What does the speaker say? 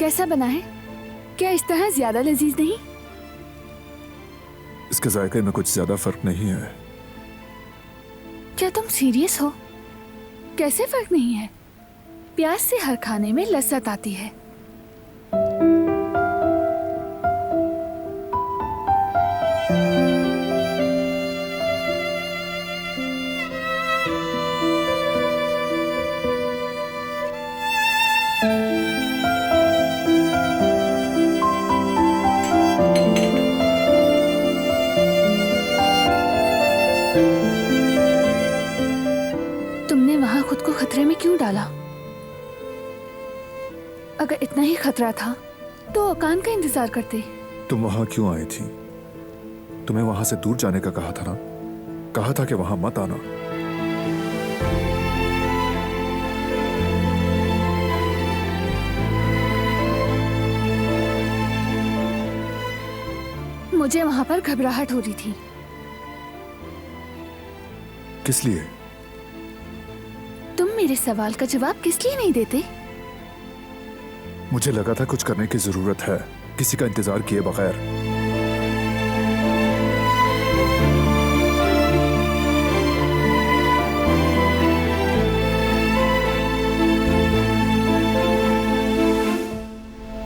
कैसा बना है? क्या इस तरह ज्यादा लजीज नहीं? इसके जायके में कुछ ज्यादा फर्क नहीं है। क्या तुम सीरियस हो? कैसे फर्क नहीं है? प्याज से हर खाने में लज्जत आती है। तुमने वहां खुद को खतरे में क्यों डाला? अगर इतना ही खतरा था तो औकान का इंतजार करते। तुम वहां क्यों आई थी? तुम्हें वहां से दूर जाने का कहा था ना? कहा था कि वहां मत आना। मुझे वहां पर घबराहट हो रही थी। किस लिए? तुम मेरे सवाल का जवाब किस लिए नहीं देते? मुझे लगा था कुछ करने की जरूरत है, किसी का इंतजार किए बगैर।